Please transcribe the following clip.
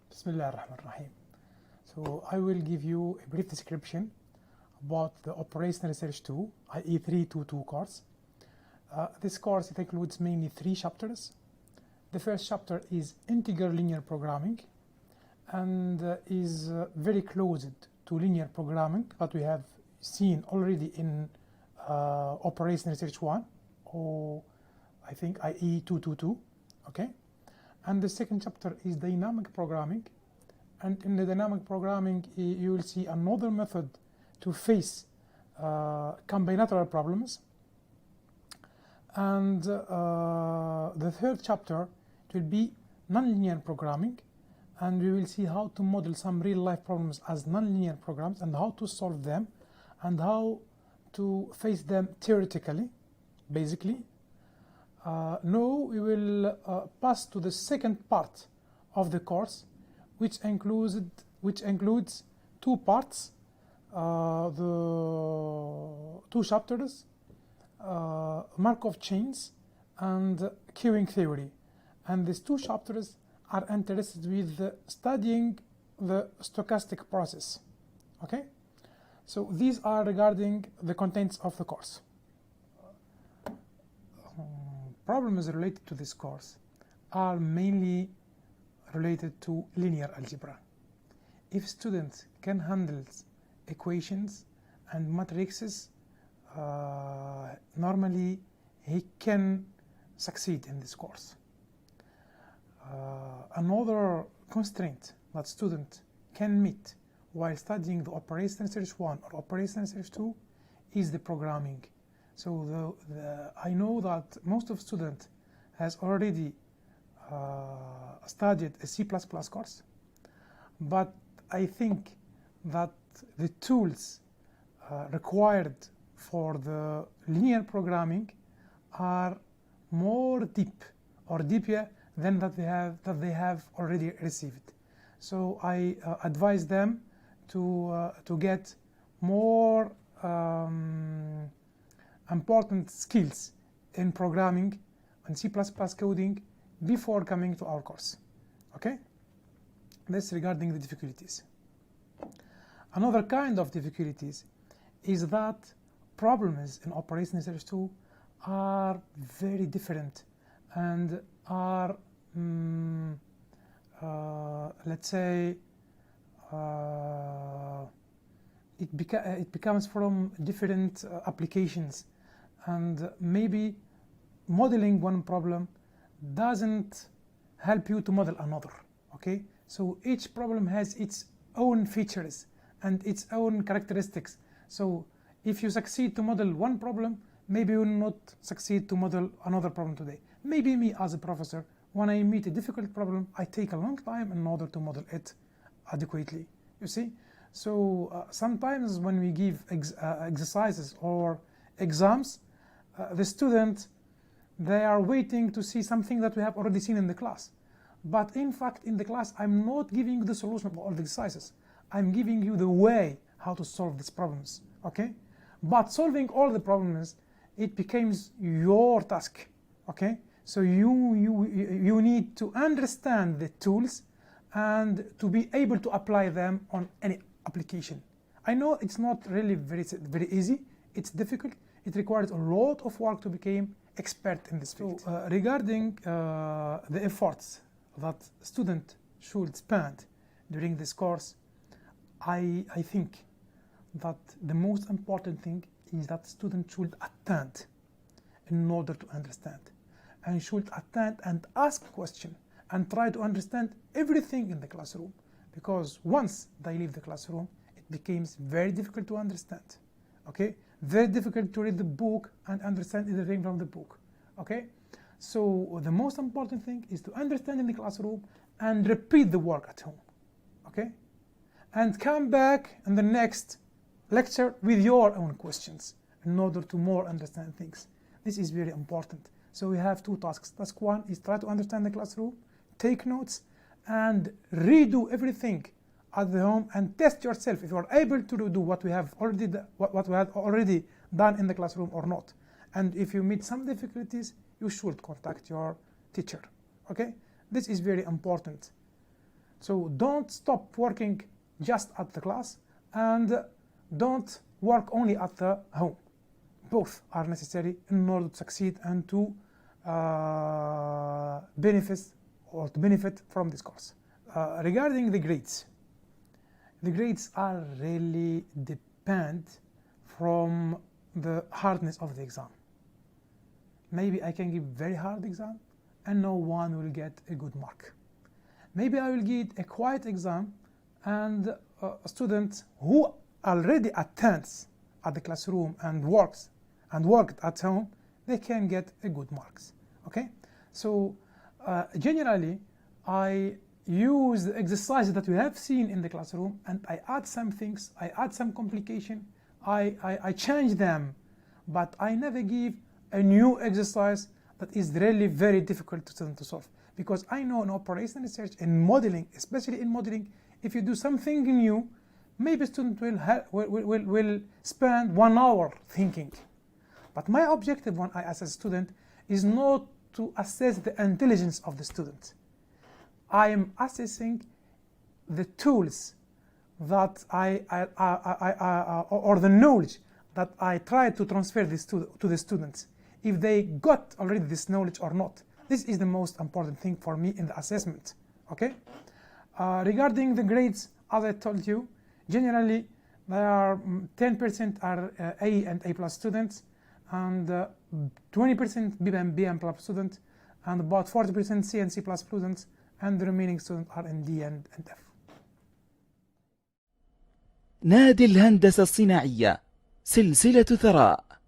Bismillah ar-Rahman ar-Rahim. So I will give you a brief description about the Operational Research 2, i.e. 322 course. This course, it includes mainly 3 chapters. The first chapter is Integral Linear Programming and is very close to linear programming that we have seen already in Operational Research 1, or I think i.e. 222, okay? And the second chapter is Dynamic Programming, and in the Dynamic Programming you will see another method to face combinatorial problems. And the third chapter will be Nonlinear Programming, and we will see how to model some real-life problems as nonlinear programs and how to solve them and how to face them theoretically, basically. Now we will pass to the second part of the course, which includes 2 parts, the 2 chapters, Markov chains and queuing theory. And these 2 chapters are interested with studying the stochastic process. Okay? So these are regarding the contents of the course. Problems related to this course are mainly related to linear algebra. If students can handle equations and matrices, normally he can succeed in this course. Another constraint that student can meet while studying the Operational Research 1 or Operational Research 2 is the programming. So I know that most of students has already studied a C++ course, but I think that the tools required for the linear programming are more deep or deeper than that they have already received. So I advise them to get more important skills in programming and C++ coding before coming to our course. Okay? This regarding the difficulties. Another kind of difficulties is that problems in Operational Research 2 are very different and are, let's say, it becomes from different applications, and maybe modeling one problem doesn't help you to model another. Okay, so each problem has its own features and its own characteristics. So if you succeed to model one problem, maybe you will not succeed to model another problem today. Maybe me as a professor, when I meet a difficult problem, I take a long time in order to model it adequately. You see? So sometimes when we give exercises or exams, the student, they are waiting to see something that we have already seen in the class. But in fact, in the class, I'm not giving you the solution of all the exercises. I'm giving you the way how to solve these problems, okay? But solving all the problems, it becomes your task, okay? So you need to understand the tools and to be able to apply them on any application. I know it's not really very easy. It's difficult. It requires a lot of work to become expert in this field. So, regarding the efforts that students should spend during this course, I think that the most important thing is that students should attend in order to understand, and should attend and ask questions and try to understand everything in the classroom, because once they leave the classroom, it becomes very difficult to understand. Okay, very difficult to read the book and understand everything from the book. Okay, so the most important thing is to understand in the classroom and repeat the work at home. Okay, and come back in the next lecture with your own questions in order to more understand things. This is very important. So we have 2 tasks. Task 1 is try to understand the classroom, take notes, and redo everything at the home and test yourself if you are able to do what we have already done in the classroom or not. And if you meet some difficulties, you should contact your teacher. Okay, this is very important. So don't stop working just at the class and don't work only at the home. Both are necessary in order to succeed and to benefit from this course. Regarding the grades are really depend from the hardness of the exam. Maybe I can give very hard exam and no one will get a good mark. Maybe I will give a quiet exam and a student who already attends at the classroom and worked at home, they can get a good marks. Okay, so generally I use the exercises that we have seen in the classroom and I add some things, I add some complication, I change them, but I never give a new exercise that is really very difficult to student to solve, because I know in operational research and modeling, especially in modeling, if you do something new, maybe student will spend 1 hour thinking. But my objective when I assess a student is not to assess the intelligence of the student. I am assessing the tools that or the knowledge that I try to transfer this to the students, if they got already this knowledge or not. This is the most important thing for me in the assessment. Okay. Regarding the grades, as I told you, generally there are 10% are A and A plus students, and 20% B and B and plus students, and about 40% C and C plus students, and the remaining students are in D and F. نادي الهندسة الصناعية، سلسلة ثراء.